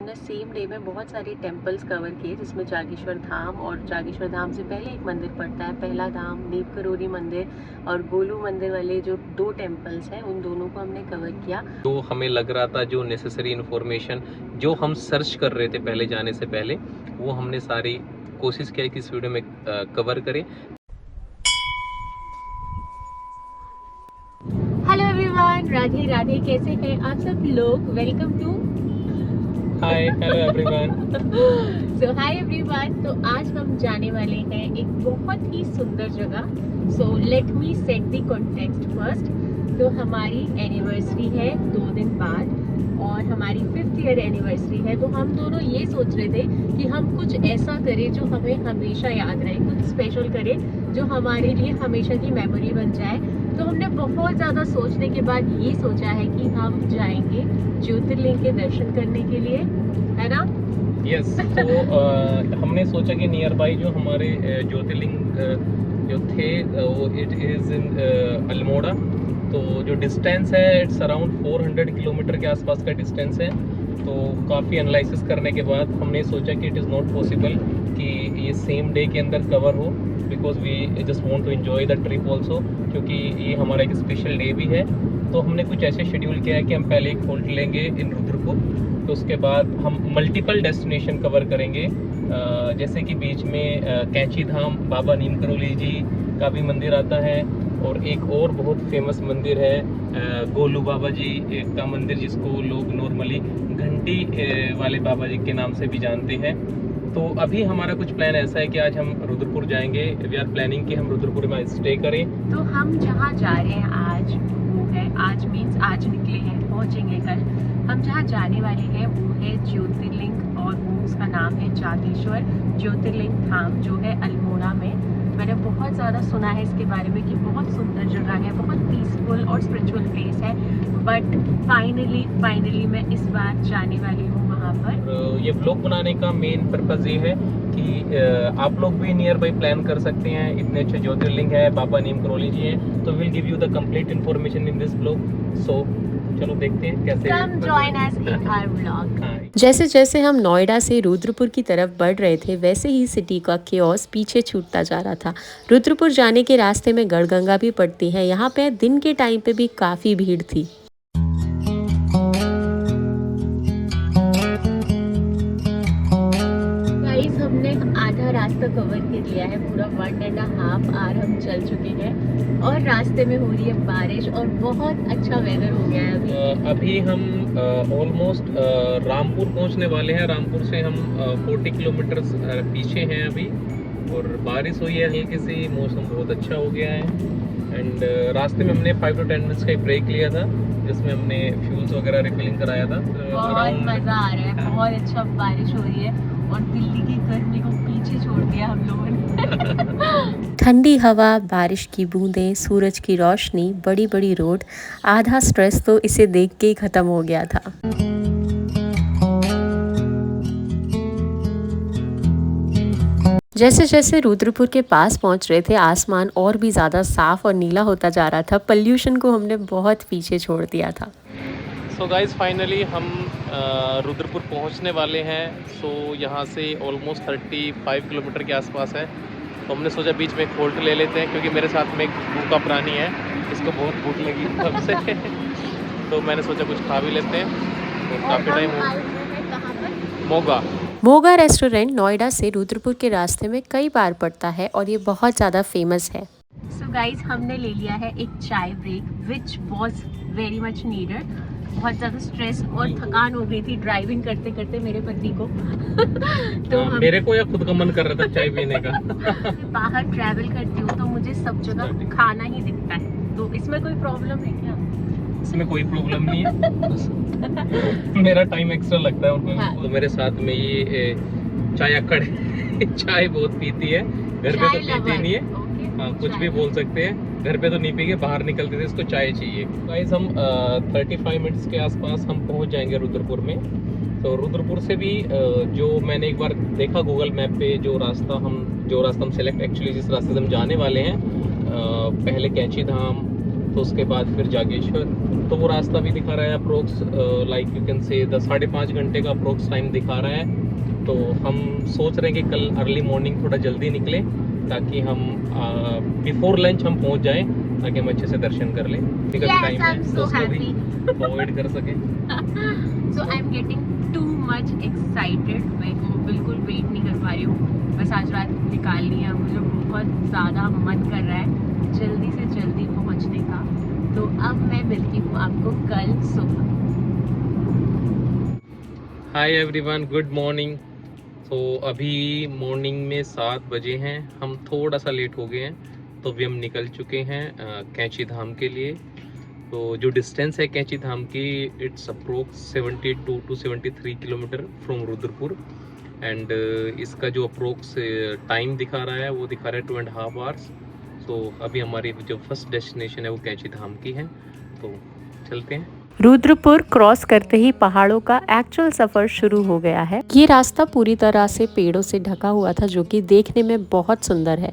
हमने same day में बहुत सारे टेम्पल्स कवर किए, जिसमें जागेश्वर धाम और जागेश्वर धाम से पहले एक मंदिर पड़ता है, पहला धाम, नीपकरोली मंदिर और गोलू मंदिर वाले जो 2 टेम्पल्स हैं, उन दोनों को हमने कवर किया। तो हमें लग रहा था जो नेसेसरी इन्फॉर्मेशन जो हम सर्च कर रहे थे पहले जाने से पहले, वो हमने सारी कोशिश किया कि इस वीडियो में कवर करें। हेलो एवरीवन, राधे राधे, कैसे हैं आप सब लोग? Welcome to hi, hello everyone. So hi everyone, तो आज हम जाने वाले हैं एक बहुत ही सुंदर जगह। So let me set the context first. तो हमारी एनिवर्सरी है 2 दिन बाद और हमारी 5th ईयर एनिवर्सरी है। तो हम दोनों ये सोच रहे थे कि हम कुछ ऐसा करें जो हमें हमेशा याद रहे, कुछ स्पेशल करें जो हमारे लिए हमेशा की मेमोरी बन जाए। तो हमने बहुत ज़्यादा सोचने के बाद ये सोचा है कि हम जाएंगे ज्योतिर्लिंग के दर्शन करने के लिए, है ना? यस, तो हमने सोचा कि नियर बाई जो हमारे ज्योतिर्लिंग जो थे वो इट इज़ इन अल्मोड़ा। तो जो डिस्टेंस है इट्स अराउंड 400 किलोमीटर के आसपास का डिस्टेंस है। तो काफ़ी एनालिसिस करने के बाद हमने सोचा कि इट इज़ नॉट पॉसिबल कि ये सेम डे के अंदर कवर हो, because we just want to enjoy the trip also, क्योंकि ये हमारा एक स्पेशल डे भी है। तो हमने कुछ ऐसे शेड्यूल किया है कि हम पहले एक होल्ट लेंगे इन रुद्रपुर, तो उसके बाद हम मल्टीपल डेस्टिनेशन कवर करेंगे। जैसे कि बीच में कैंची धाम, बाबा नीमकरोली जी का भी मंदिर आता है, और एक और बहुत फेमस मंदिर है गोलू बाबा जी का मंदिर, जिसको लोग नॉर्मली घंटी वाले बाबा जी के नाम से भी जानते हैं। तो अभी हमारा कुछ प्लान ऐसा है कि आज हम रुद्रपुर जाएंगे। वी आर प्लानिंग कि हम रुद्रपुर में स्टे करें। तो हम जहाँ जा रहे हैं आज, वो है, आज मीन्स आज निकले हैं, पहुँचेंगे कल। हम जहाँ जाने वाले हैं वो है ज्योतिर्लिंग, और वो उसका नाम है जागेश्वर ज्योतिर्लिंग धाम, जो है अल्मोड़ा में। मैंने बहुत ज़्यादा सुना है इसके बारे में कि बहुत सुंदर जगह है, बहुत पीसफुल और स्पिरिचुअल प्लेस है। बट फाइनली मैं इस बार जाने वाली हूँ वहाँ पर। ये व्लॉग बनाने का मेन पर्पज़ ये है कि आप लोग भी नियर बाई प्लान कर सकते हैं। इतने अच्छे ज्योतिर्लिंग है, बाबा नीमकरोली जी हैं, तो will give you the complete information in this vlog. So चलो देखते हैं कैसे। Come join us in our vlog. जैसे जैसे हम नोएडा से रुद्रपुर की तरफ बढ़ रहे थे, वैसे ही सिटी का केओस पीछे छूटता जा रहा था। रुद्रपुर जाने के रास्ते में गढ़गंगा भी पड़ती है। यहाँ पे दिन के टाइम पे भी काफ़ी भीड़ थी। गाइस, हमने आधा रास्ता कवर कर लिया है, पूरा 1.5 आवर हम चल चुके हैं, और रास्ते में हो रही है बारिश और बहुत अच्छा वेदर हो गया है अभी हम ऑलमोस्ट रामपुर पहुंचने वाले हैं। रामपुर से हम 40 किलोमीटर पीछे हैं अभी, और बारिश हुई है हल्की सी, मौसम बहुत अच्छा हो गया है। एंड रास्ते में हमने 5 to 10 मिनट्स का ब्रेक लिया था, जिसमें हमने फ्यूल्स वगैरह रिफिलिंग कराया था। बहुत मज़ा आ रहा है, बहुत अच्छा बारिश हो रही है, और दिल्ली की गर्मी को पीछे छोड़ दिया हम लोगों ने। ठंडी हवा, बारिश की बूंदें, सूरज की रोशनी, बड़ी बड़ी रोड, आधा स्ट्रेस तो इसे देख के ही ख़त्म हो गया था। जैसे जैसे रुद्रपुर के पास पहुंच रहे थे, आसमान और भी ज़्यादा साफ और नीला होता जा रहा था। पॉल्यूशन को हमने बहुत पीछे छोड़ दिया था। सो गाइज, फाइनली हम रुद्रपुर पहुंचने वाले हैं। सो यहाँ से ऑलमोस्ट 35 किलोमीटर के आसपास है। तो हमने सोचा बीच में एक होल्ट ले लेते हैं, क्योंकि मेरे साथ में एक भूखा प्राणी है, इसको बहुत भूख लगी तब से। तो मैंने सोचा कुछ खा भी लेते हैं। तो काफ़ी टाइम हो मोगा मोगा रेस्टोरेंट नोएडा से रुद्रपुर के रास्ते में कई बार पड़ता है, और ये बहुत ज़्यादा फेमस है। सो गाइज, हमने ले लिया है एक चाय break, which was very much needed. बहुत ज़्यादा स्ट्रेस और थकान हो गई थी ड्राइविंग करते करते मेरे पति को। तो मेरे को या खुद का मन कर रहा था चाय पीने का। बाहर ट्रैवल करती हूँ तो मुझे सब जगह खाना ही दिखता है, तो इसमें कोई प्रॉब्लम है क्या? इसमें कोई प्रॉब्लम नहीं है। मेरा टाइम एक्स्ट्रा लगता है, और हाँ। तो मेरे साथ में ये चाय अक्कड़ चाय बहुत पीती है। घर पे तो पीती नहीं है। हाँ, कुछ भी बोल सकते हैं। घर पे तो नहीं पी के बाहर निकलते थे, इसको चाय चाहिए। गाइस, हम 35 मिनट्स के आसपास हम पहुंच जाएंगे रुद्रपुर में। तो रुद्रपुर से भी जो मैंने एक बार देखा गूगल मैप पे, जो रास्ता हम सेलेक्ट, एक्चुअली जिस रास्ते से हम जाने वाले हैं, पहले कैंची धाम, तो उसके बाद फिर जागेश्वर। तो वो रास्ता भी दिखा रहा है approx like you can say 5.5 घंटे का अप्रोक्स टाइम दिखा रहा है। तो हम सोच रहे हैं कि कल अर्ली मॉर्निंग थोड़ा जल्दी निकले ताकि हम बिफोर लंच हम पहुंच जाएं, ताकि हम अच्छे से दर्शन कर लें। टाइम है तो उसको भी अवॉइड कर सकें। So I am getting too much excited. मैं बिल्कुल वेट नहीं कर पा रही हूँ, बस आज रात निकालनी है। मुझे बहुत ज़्यादा मन कर रहा है जल्दी से जल्दी पहुँचने का। तो अब मैं मिलती हूँ आपको कल सुबह। Hi everyone, good morning. तो अभी मॉर्निंग में 7 बजे हैं। हम थोड़ा सा लेट हो गए हैं, तो अभी हम निकल चुके हैं कैंची धाम के लिए। तो जो डिस्टेंस है कैंची धाम की, it's approx 72 to 73 kilometre from Rudrapur. And इसका जो अप्रोक्स टाइम दिखा रहा है वो दिखा रहा है 2.5 आवर्स। तो अभी हमारी जो फर्स्ट डेस्टिनेशन है वो कैंची धाम की है, तो चलते हैं। रुद्रपुर क्रॉस करते ही पहाड़ों का एक्चुअल सफर शुरू हो गया है। ये रास्ता पूरी तरह से पेड़ों से ढका हुआ था, जो कि देखने में बहुत सुंदर है।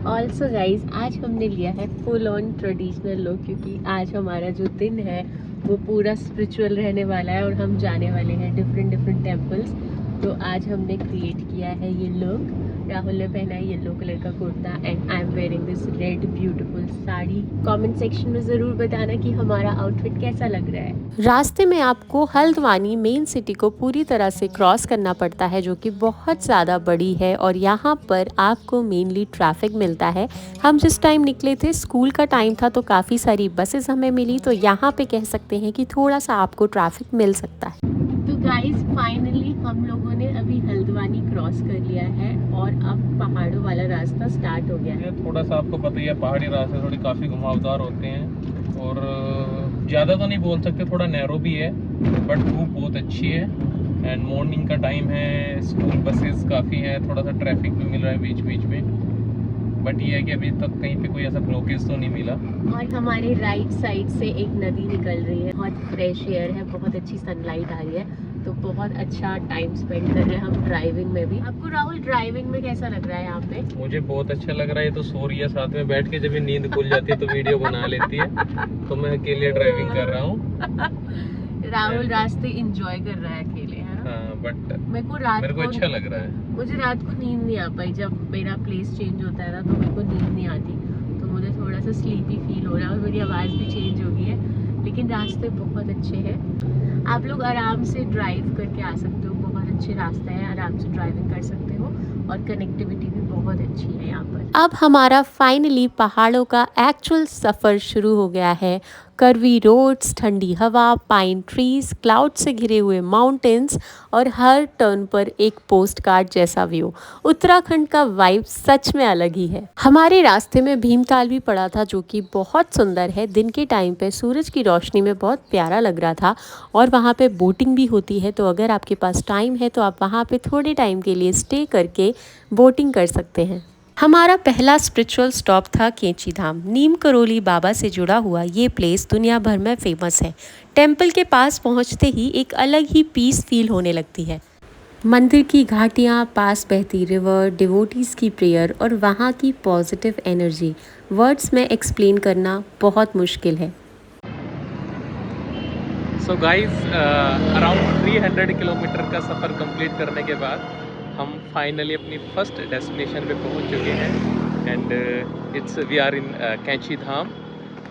ऑल्सो गाइज, आज हमने लिया है फुल ऑन ट्रेडिशनल लुक, क्योंकि आज हमारा जो दिन है वो पूरा स्पिरिचुअल रहने वाला है और हम जाने वाले हैं डिफरेंट टेम्पल्स। तो आज हमने क्रिएट किया है ये लुक। राहुल ने पहना है येलो कलर का kurta and I am wearing this red beautiful sari. Comment section में ज़रूर बताना कि हमारा आउटफिट कैसा लग रहा है। रास्ते में आपको हल्द्वानी मेन सिटी को पूरी तरह से क्रॉस करना पड़ता है, जो कि बहुत ज़्यादा बड़ी है और यहाँ पर आपको मेनली ट्रैफिक मिलता है। हम जिस टाइम निकले थे स्कूल का टाइम था, तो काफ़ी सारी बसेस हमें मिली, तो यहाँ पे कह सकते हैं कि थोड़ा सा आपको ट्रैफिक मिल सकता है। तो गाइस फाइनली हम लोगों ने अभी हल्द्वानी क्रॉस कर लिया है और अब पहाड़ों वाला रास्ता स्टार्ट हो गया है। थोड़ा सा आपको पता ही है, पहाड़ी रास्ते थोड़े काफ़ी घुमावदार होते हैं और ज़्यादा तो नहीं बोल सकते, थोड़ा नैरो भी है, बट धूप बहुत अच्छी है एंड मॉर्निंग का टाइम है। स्कूल बसेस काफ़ी हैं, थोड़ा सा ट्रैफिक भी मिल रहा है बीच में, बट ये है कि अभी तक कहीं पे कोई ऐसा ब्लॉकेज तो नहीं मिला। और हमारे राइट साइड से एक नदी निकल रही है, बहुत फ्रेश एयर है, बहुत अच्छी सनलाइट आ रही है, तो बहुत अच्छा टाइम स्पेंड कर रहे हैं हम ड्राइविंग में भी। आपको राहुल ड्राइविंग में कैसा लग रहा है यहाँ पे? मुझे बहुत अच्छा लग रहा है। तो सो रही है साथ में बैठ के, जब ये नींद खुल जाती है तो वीडियो बना लेती है, तो मैं अकेले ड्राइविंग कर रहा हूँ। राहुल रास्ते एंजॉय कर रहा है अकेले, है ना? हाँ, बट मेरे को अच्छा लग रहा है। मुझे रात को नींद नहीं आ पाई। जब मेरा प्लेस चेंज होता है ना, तो मेरे को नींद नहीं आती, तो मुझे थोड़ा सा स्लीपी फील हो रहा है और मेरी आवाज़ भी चेंज हो गई है। लेकिन रास्ते बहुत अच्छे हैं, आप लोग आराम से ड्राइव करके आ सकते हो। बहुत अच्छे रास्ते हैं, आराम से ड्राइविंग कर सकते हो और कनेक्टिविटी भी बहुत अच्छी है यहाँ पर। अब हमारा फाइनली पहाड़ों का एक्चुअल सफ़र शुरू हो गया है। कर्वी रोड्स, ठंडी हवा, पाइन ट्रीज, क्लाउड से घिरे हुए माउंटेन्स और हर टर्न पर एक पोस्ट कार्ड जैसा व्यू। उत्तराखंड का वाइब सच में अलग ही है। हमारे रास्ते में भीमताल भी पड़ा था, जो कि बहुत सुंदर है। दिन के टाइम पे सूरज की रोशनी में बहुत प्यारा लग रहा था और वहाँ पे बोटिंग भी होती है, तो अगर आपके पास टाइम है तो आप वहाँ पे थोड़े टाइम के लिए स्टे करके बोटिंग कर सकते हैं। हमारा पहला स्पिरिचुअल स्टॉप था कैंची धाम। नीम करोली बाबा से जुड़ा हुआ ये प्लेस दुनिया भर में फेमस है। टेम्पल के पास पहुंचते ही एक अलग ही पीस फील होने लगती है। मंदिर की घाटियाँ, पास बहती रिवर, डिवोटीज़ की प्रेयर और वहाँ की पॉजिटिव एनर्जी वर्ड्स में एक्सप्लेन करना बहुत मुश्किल है। सो गाइज, अराउंड 300 किलोमीटर का सफ़र कंप्लीट करने के बाद हम फाइनली अपनी फर्स्ट डेस्टिनेशन पे पहुंच चुके हैं एंड वी आर इन कैंची धाम।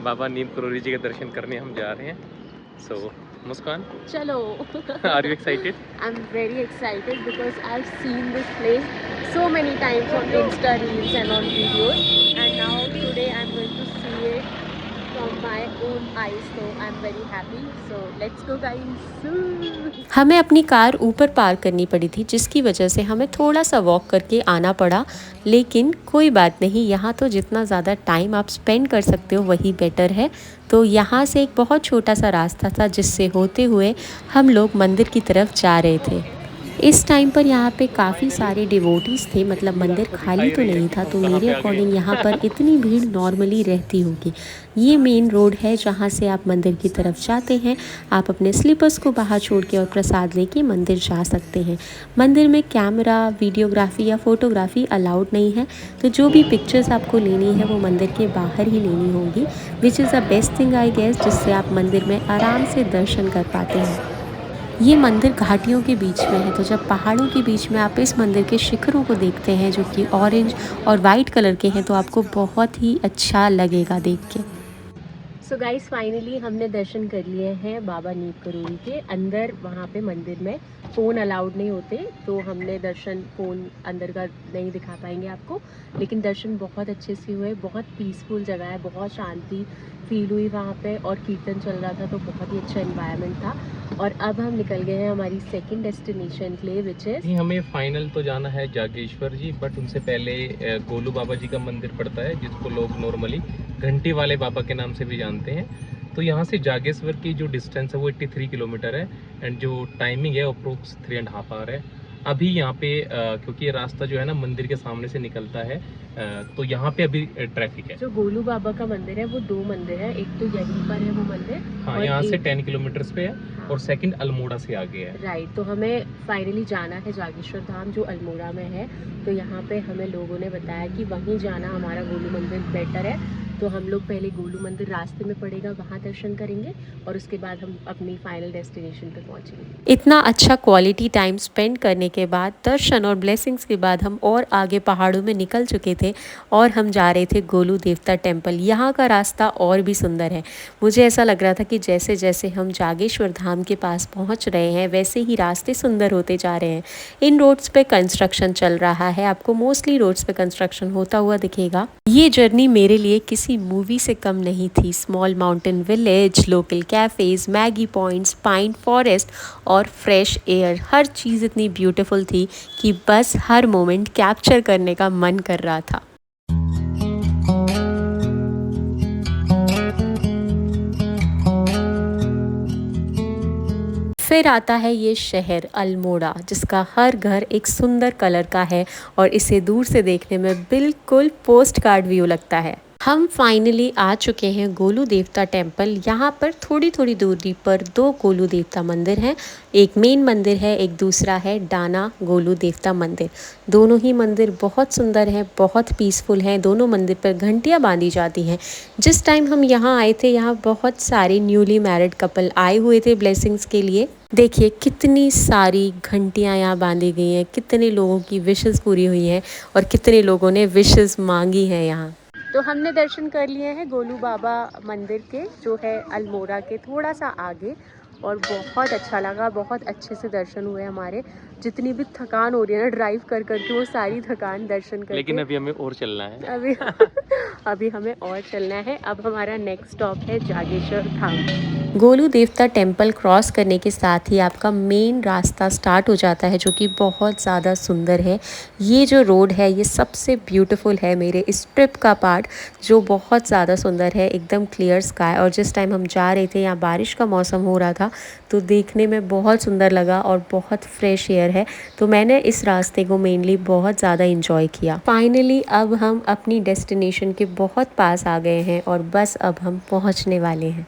बाबा नीम करोली जी के दर्शन करने हम जा रहे हैं। सो मुस्कान, चलो। Are you excited? I am very excited because I have seen this place so many times on Insta reels and on videos, and now today I am going to see it from my own eyes, so I am very happy. So let's go guys. हमें अपनी car ऊपर park करनी पड़ी थी, जिसकी वजह से हमें थोड़ा सा वॉक करके आना पड़ा, लेकिन कोई बात नहीं। यहाँ तो जितना ज़्यादा टाइम आप स्पेंड कर सकते हो वही बेटर है। तो यहाँ से एक बहुत छोटा सा रास्ता था, जिससे होते हुए हम लोग मंदिर की तरफ जा रहे थे। इस टाइम पर यहाँ पे काफ़ी सारे डिवोटीज़ थे, मतलब मंदिर खाली तो नहीं था, तो मेरे अकॉर्डिंग यहाँ पर इतनी भीड़ नॉर्मली रहती होगी। ये मेन रोड है जहाँ से आप मंदिर की तरफ जाते हैं। आप अपने स्लीपर्स को बाहर छोड़ के और प्रसाद लेके मंदिर जा सकते हैं। मंदिर में कैमरा, वीडियोग्राफी या फोटोग्राफी अलाउड नहीं है, तो जो भी पिक्चर्स आपको लेनी है वो मंदिर के बाहर ही लेनी होगी, which is the best thing I guess, जिससे आप मंदिर में आराम से दर्शन कर पाते हैं। ये मंदिर घाटियों के बीच में है, तो जब पहाड़ों के बीच में आप इस मंदिर के शिखरों को देखते हैं जो कि ऑरेंज और वाइट कलर के हैं, तो आपको बहुत ही अच्छा लगेगा देख के। सो गाइस फाइनली हमने दर्शन कर लिए हैं बाबा नीम करोली के अंदर। वहाँ पे मंदिर में फ़ोन अलाउड नहीं होते, तो हमने दर्शन फ़ोन अंदर का नहीं दिखा पाएंगे आपको, लेकिन दर्शन बहुत अच्छे से हुए। बहुत पीसफुल जगह है, बहुत शांति फील हुई वहाँ पे, और कीर्तन चल रहा था तो बहुत ही अच्छा एनवायरनमेंट था। और अब हम निकल गए हैं हमारी सेकंड डेस्टिनेशन के लिए, विच इज़ हमें फाइनल तो जाना है जागेश्वर जी, बट उनसे पहले गोलू बाबा जी का मंदिर पड़ता है, जिसको लोग नॉर्मली घंटी वाले बाबा के नाम से भी जानते हैं। तो यहाँ से जागेश्वर की जो डिस्टेंस है वो 83 किलोमीटर है, एंड जो टाइमिंग है अप्रोक्स 3.5 आवर है। अभी यहाँ पे क्योंकि ये रास्ता जो है ना मंदिर के सामने से निकलता है, तो यहाँ पे अभी ट्रैफिक है। जो गोलू बाबा का मंदिर है वो 2 मंदिर है, एक तो यहीं पर है वो मंदिर, हाँ, और यहाँ से एक 10 किलोमीटर पे है, हाँ, और सेकंड अल्मोड़ा से आगे है। राइट। तो हमें फाइनली जाना है जागेश्वर धाम जो अल्मोड़ा में है। तो यहाँ पे हमें लोगों ने बताया कि वहीं जाना हमारा गोलू मंदिर बेटर है। तो हम लोग पहले गोलू मंदिर रास्ते में पड़ेगा, वहाँ दर्शन करेंगे, और उसके बाद हम अपनी फाइनल डेस्टिनेशन पे पहुँचेंगे। इतना अच्छा क्वालिटी टाइम स्पेंड करने के बाद, दर्शन और ब्लेसिंग्स के बाद, हम और आगे पहाड़ों में निकल चुके थे और हम जा रहे थे गोलू देवता टेम्पल। यहाँ का रास्ता और भी सुंदर है। मुझे ऐसा लग रहा था कि जैसे जैसे हम जागेश्वर धाम के पास पहुँच रहे हैं वैसे ही रास्ते सुंदर होते जा रहे हैं। इन रोड्स पे कंस्ट्रक्शन चल रहा है, आपको मोस्टली रोड्स पे कंस्ट्रक्शन होता हुआ दिखेगा। ये जर्नी मेरे लिए किसी मूवी से कम नहीं थी। Small mountain village, local cafes, Maggi points, pine forest और फ्रेश एयर, हर चीज़ इतनी ब्यूटीफुल थी कि बस हर मोमेंट कैप्चर करने का मन कर रहा था। फिर आता है ये शहर अल्मोड़ा, जिसका हर घर एक सुंदर कलर का है और इसे दूर से देखने में बिल्कुल पोस्ट कार्ड व्यू लगता है। हम फाइनली आ चुके हैं गोलू देवता टेम्पल। यहाँ पर थोड़ी थोड़ी दूरी पर 2 गोलू देवता मंदिर हैं। एक मेन मंदिर है, एक दूसरा है डाना गोलू देवता मंदिर। दोनों ही मंदिर बहुत सुंदर हैं, बहुत पीसफुल हैं। दोनों मंदिर पर घंटियाँ बांधी जाती हैं। जिस टाइम हम यहाँ आए थे, यहाँ बहुत सारे न्यूली मैरिड कपल आए हुए थे ब्लेसिंग्स के लिए। देखिए कितनी सारी घंटियाँ यहाँ बांधी गई हैं, कितने लोगों की विशेस पूरी हुई हैं और कितने लोगों ने विशेस मांगी हैं यहाँ। तो हमने दर्शन कर लिए हैं गोलू बाबा मंदिर के, जो है अल्मोड़ा के थोड़ा सा आगे, और बहुत अच्छा लगा। बहुत अच्छे से दर्शन हुए हमारे। जितनी भी थकान हो रही है ना ड्राइव कर करके, वो सारी थकान दर्शन करके। लेकिन अभी हमें और चलना है। अभी हमें और चलना है। अब हमारा नेक्स्ट स्टॉप है जागेश्वर धाम। गोलू देवता टेम्पल क्रॉस करने के साथ ही आपका मेन रास्ता स्टार्ट हो जाता है, जो कि बहुत ज़्यादा सुंदर है। ये जो रोड है ये सबसे ब्यूटीफुल है मेरे इस ट्रिप का पार्ट, जो बहुत ज़्यादा सुंदर है। एकदम क्लियर स्काई, और जिस टाइम हम जा रहे थे यहाँ बारिश का मौसम हो रहा था, तो देखने में बहुत सुंदर लगा और बहुत फ्रेश एयर है। तो मैंने इस रास्ते को मेनली बहुत ज़्यादा इंजॉय किया। फाइनली अब हम अपनी डेस्टिनेशन के बहुत पास आ गए हैं और बस अब हम पहुँचने वाले हैं।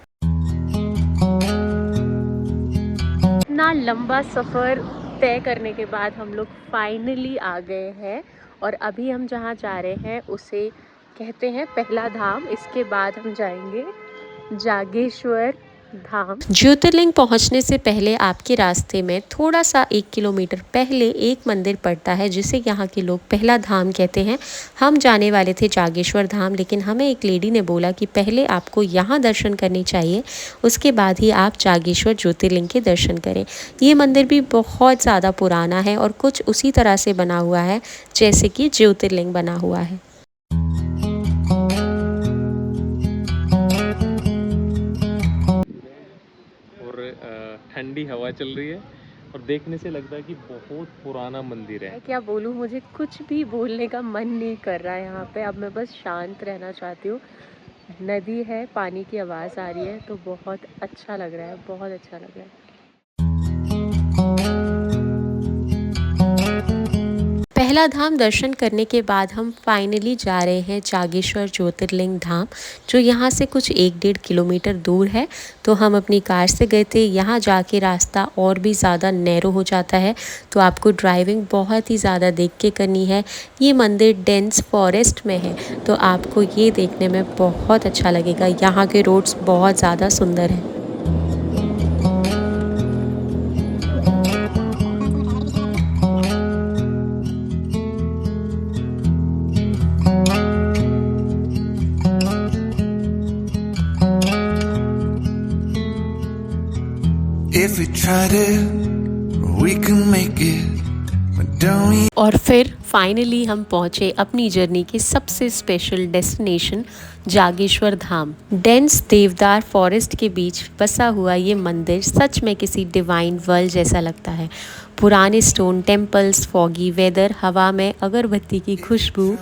इतना लंबा सफ़र तय करने के बाद हम लोग फाइनली आ गए हैं, और अभी हम जहाँ जा रहे हैं उसे कहते हैं पहला धाम। इसके बाद हम जाएंगे जागेश्वर धाम। ज्योतिर्लिंग पहुंचने से पहले आपके रास्ते में थोड़ा सा 1 किलोमीटर पहले एक मंदिर पड़ता है, जिसे यहाँ के लोग पहला धाम कहते हैं। हम जाने वाले थे जागेश्वर धाम, लेकिन हमें एक लेडी ने बोला कि पहले आपको यहाँ दर्शन करने चाहिए, उसके बाद ही आप जागेश्वर ज्योतिर्लिंग के दर्शन करें। ये मंदिर भी बहुत ज़्यादा पुराना है और कुछ उसी तरह से बना हुआ है जैसे कि ज्योतिर्लिंग बना हुआ है। ठंडी हवा चल रही है और देखने से लगता है कि बहुत पुराना मंदिर है। क्या बोलूँ, मुझे कुछ भी बोलने का मन नहीं कर रहा है यहाँ पे। अब मैं बस शांत रहना चाहती हूँ। नदी है, पानी की आवाज़ आ रही है, तो बहुत अच्छा लग रहा है, बहुत अच्छा लग रहा है। पहला धाम दर्शन करने के बाद हम फाइनली जा रहे हैं जागेश्वर ज्योतिर्लिंग धाम, जो यहाँ से कुछ 1-1.5 किलोमीटर दूर है। तो हम अपनी कार से गए थे। यहाँ जाके रास्ता और भी ज़्यादा नैरो हो जाता है, तो आपको ड्राइविंग बहुत ही ज़्यादा देख के करनी है। ये मंदिर डेंस फॉरेस्ट में है, तो आपको ये देखने में बहुत अच्छा लगेगा। यहाँ के रोड्स बहुत ज़्यादा सुंदर हैं। If we tried it, we can make it. But don't we? और फिर फाइनली हम पहुंचे अपनी जर्नी के सबसे स्पेशल डेस्टिनेशन जागेश्वर धाम। डेंस देवदार फॉरेस्ट के बीच बसा हुआ ये मंदिर सच में किसी डिवाइन वर्ल्ड जैसा लगता है। पुराने स्टोन टेम्पल्स, फॉगी वेदर, हवा में अगरबत्ती की खुशबू,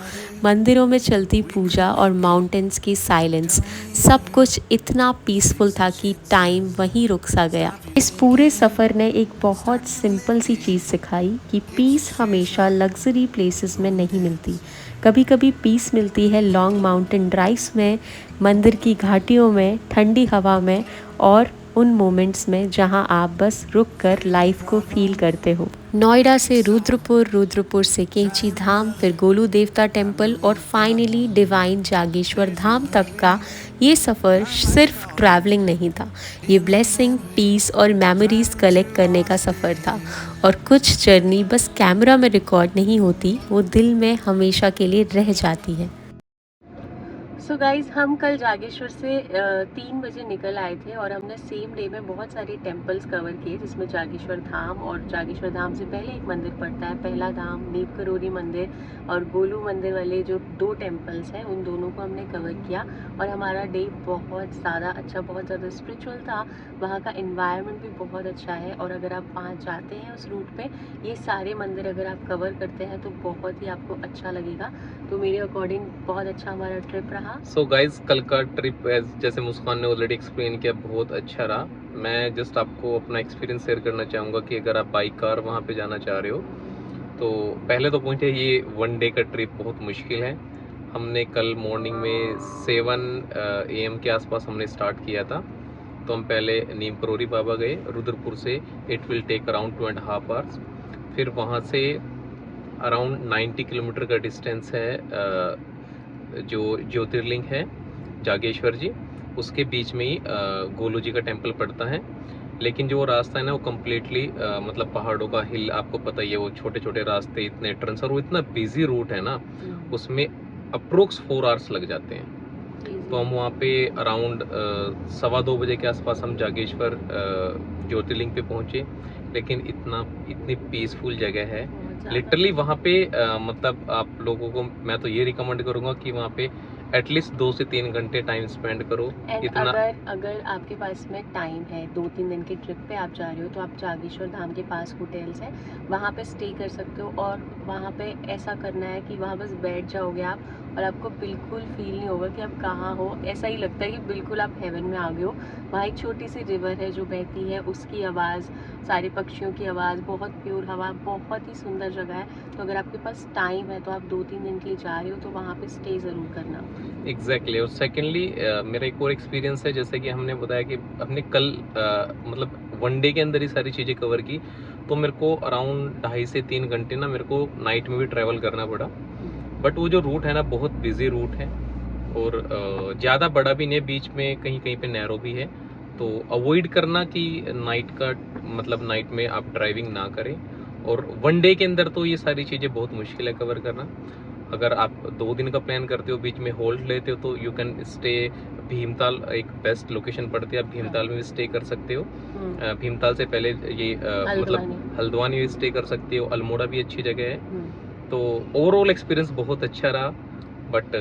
मंदिरों में चलती पूजा और माउंटेन्स की साइलेंस, सब कुछ इतना पीसफुल था कि टाइम वहीं रुक सा गया। इस पूरे सफ़र ने एक बहुत सिंपल सी चीज़ सिखाई कि पीस हमेशा लग्जरी प्लेसेस में नहीं मिलती। कभी कभी पीस मिलती है लॉन्ग माउंटेन ड्राइव्स में, मंदिर की घाटियों में, ठंडी हवा में और उन मोमेंट्स में जहां आप बस रुक कर लाइफ को फील करते हो। नोएडा से रुद्रपुर, रुद्रपुर से कैंची धाम, फिर गोलू देवता टेम्पल और फाइनली डिवाइन जागेश्वर धाम तक का ये सफ़र सिर्फ ट्रैवलिंग नहीं था, ये ब्लेसिंग, पीस और मेमोरीज कलेक्ट करने का सफ़र था। और कुछ जर्नी बस कैमरा में रिकॉर्ड नहीं होती, वो दिल में हमेशा के लिए रह जाती है। सो गाइज, हम कल जागेश्वर से 3 बजे निकल आए थे और हमने सेम डे में बहुत सारे टेम्पल्स कवर किए, जिसमें जागेश्वर धाम और जागेश्वर धाम से पहले एक मंदिर पड़ता है, पहला धाम, नीम करोली मंदिर और गोलू मंदिर वाले जो 2 टेम्पल्स हैं, उन दोनों को हमने कवर किया। और हमारा डे बहुत ज़्यादा अच्छा, बहुत ज़्यादा स्पिरिचुअल था। वहाँ का एनवायरनमेंट भी बहुत अच्छा है और अगर आप वहाँ जाते हैं उस रूट पे, ये सारे मंदिर अगर आप कवर करते हैं तो बहुत ही आपको अच्छा लगेगा। तो मेरे अकॉर्डिंग बहुत अच्छा हमारा ट्रिप रहा। सो गाइज, कल का ट्रिप जैसे मुस्कान ने ऑलरेडी एक्सप्लेन किया, बहुत अच्छा रहा। मैं जस्ट आपको अपना एक्सपीरियंस शेयर करना चाहूँगा कि अगर आप बाई कार वहाँ पे जाना चाह रहे हो तो पहले तो पॉइंट है, ये 1 डे का ट्रिप बहुत मुश्किल है। हमने कल मॉर्निंग में 7 AM के आसपास हमने स्टार्ट किया था। तो हम पहले नीम करोली बाबा गए, रुद्रपुर से it will take around 2.5 hours. फिर वहाँ से अराउंड 90 किलोमीटर का डिस्टेंस है जो ज्योतिर्लिंग है जागेश्वर जी, उसके बीच में ही गोलू जी का टेम्पल पड़ता है। लेकिन जो रास्ता है ना, वो कम्प्लीटली मतलब पहाड़ों का हिल, आपको पता ही है, वो छोटे छोटे रास्ते, इतने टर्न्स, और वो इतना बिजी रूट है ना, उसमें अप्रोक्स 4 आवर्स लग जाते हैं। तो हम वहाँ पे अराउंड 2:15 बजे के आसपास हम जागेश्वर ज्योतिर्लिंग पे पहुँचे। लेकिन इतनी पीसफुल जगह है लिटरली वहाँ पे, मतलब आप लोगों को मैं तो ये रिकमेंड करूँगा कि वहाँ पे एटलीस्ट 2 से 3 घंटे टाइम स्पेंड करो। इतना अगर आपके पास में टाइम है, 2-3 दिन की ट्रिप पे आप जा रहे हो, तो आप जागेश्वर धाम के पास होटल्स हैं, वहाँ पे स्टे कर सकते हो। और वहाँ पे ऐसा करना है कि वहाँ बस बैठ जाओगे आप और आपको बिल्कुल फील नहीं होगा कि आप कहाँ हो। ऐसा ही लगता है कि बिल्कुल आप हेवन में आ गए हो। वहाँ एक छोटी सी रिवर है जो बहती है, उसकी आवाज़, सारे पक्षियों की आवाज़, बहुत प्योर हवा, बहुत ही सुंदर जगह है। तो अगर आपके पास टाइम है तो आप 2-3 दिन के लिए जा रहे हो तो वहाँ पे स्टे ज़रूर करना। एग्जैक्टली। और सेकेंडली मेरा एक और एक्सपीरियंस है, जैसे कि हमने बताया कि हमने कल मतलब 1 डे के अंदर ही सारी चीज़ें कवर की, तो मेरे को अराउंड 2.5 से 3 घंटे ना मेरे को नाइट में भी ट्रैवल करना पड़ा। बट वो जो रूट है ना, बहुत बिजी रूट है और ज़्यादा बड़ा भी नहीं है, बीच में कहीं कहीं पे नैरो भी है। तो अवॉइड करना कि नाइट का, मतलब नाइट में आप ड्राइविंग ना करें। और 1 डे के अंदर तो ये सारी चीज़ें बहुत मुश्किल है कवर करना। अगर आप 2 दिन का प्लान करते हो, बीच में होल्ड लेते हो, तो यू कैन स्टे भीमताल, एक बेस्ट लोकेशन पड़ती है, आप भीमताल में भी स्टे कर सकते हो। भीमताल से पहले ये मतलब हल्द्वानी में स्टे कर सकते हो, अल्मोड़ा भी अच्छी जगह है। तो ओवरऑल एक्सपीरियंस बहुत अच्छा रहा, बट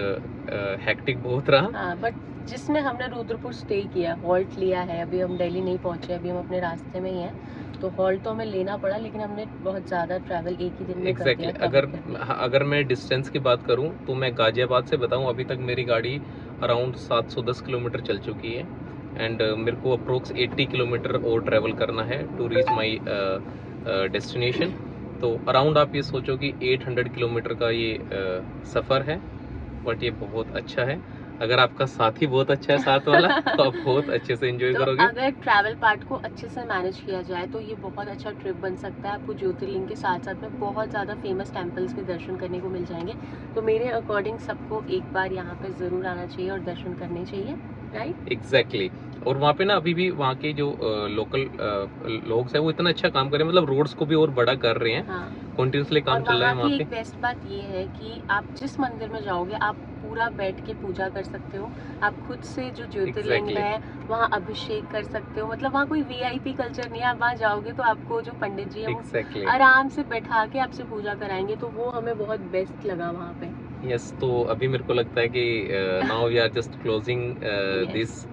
हेक्टिक बहुत रहा। बट जिसमें हमने रुद्रपुर स्टे किया, हॉल्ट लिया है, अभी हम दिल्ली नहीं पहुंचे, अभी हम अपने रास्ते में ही हैं, तो हॉल्ट तो हमें लेना पड़ा, लेकिन हमने बहुत ज़्यादा ट्रैवल एक ही दिन में कर दिया। अगर मैं डिस्टेंस की बात करूं तो मैं गाजियाबाद से बताऊं, अभी तक मेरी गाड़ी अराउंड 710 किलोमीटर चल चुकी है। एंड मेरे को अप्रोक्स 80 किलोमीटर और ट्रैवल करना है टू रीच माई डेस्टिनेशन। तो अराउंड आप ये सोचो कि 800 किलोमीटर का ये सफ़र है, बट ये बहुत अच्छा है। अगर आपका साथी बहुत अच्छा है साथ वाला तो आप बहुत अच्छे से एंजॉय तो करोगे। अगर ट्रैवल पार्ट को अच्छे से मैनेज किया जाए तो ये बहुत अच्छा ट्रिप बन सकता है। आपको ज्योतिर्लिंग के साथ साथ में बहुत ज़्यादा फेमस टेम्पल्स के दर्शन करने को मिल जाएंगे। तो मेरे अकॉर्डिंग सबको एक बार यहाँ पे ज़रूर आना चाहिए और दर्शन करने चाहिए, राइट? एग्जैक्टली और वहाँ पे ना अभी भी वहाँ के जो लोकल लोग हैं वो इतना अच्छा काम कर रहे हैं, मतलब रोड्स को भी और बड़ा कर रहे हैं। हाँ, कंटिन्यूसली काम और चल रहा है वहाँ की वहाँ एक पे। बेस्ट बात ये है कि आप जिस मंदिर में जाओगे आप पूरा बैठ के पूजा कर सकते हो। आप खुद से जो ज्योतिर्लिंग Exactly. है वहाँ अभिषेक कर सकते हो। मतलब वहाँ कोई वीआईपी कल्चर नहीं है। आप वहाँ जाओगे तो आपको जो पंडित जी है वो एग्जैक्टली आराम से बैठा के आपसे पूजा कराएंगे। तो वो हमें बहुत बेस्ट लगा वहाँ पे। यस। तो अभी मेरे को लगता है कि now we are just closing Yes. This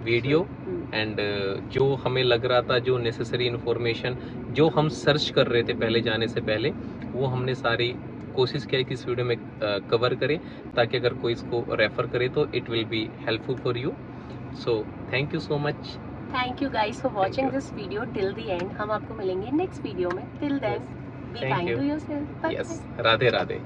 video and जो हमें लग रहा था, जो नेसेसरी इन्फॉर्मेशन जो हम सर्च कर रहे थे पहले जाने से पहले, वो हमने सारी कोशिश किया कि इस वीडियो में कवर करें, ताकि अगर कोई इसको रेफर करे तो it will be helpful for you. So thank you so much. Thank you guys for watching you. This video till the end. हम आपको मिलेंगे नेक्स्ट वीडियो में। Till then be Thank kind you. To yourself. Bye. Yes, Radhe Radhe.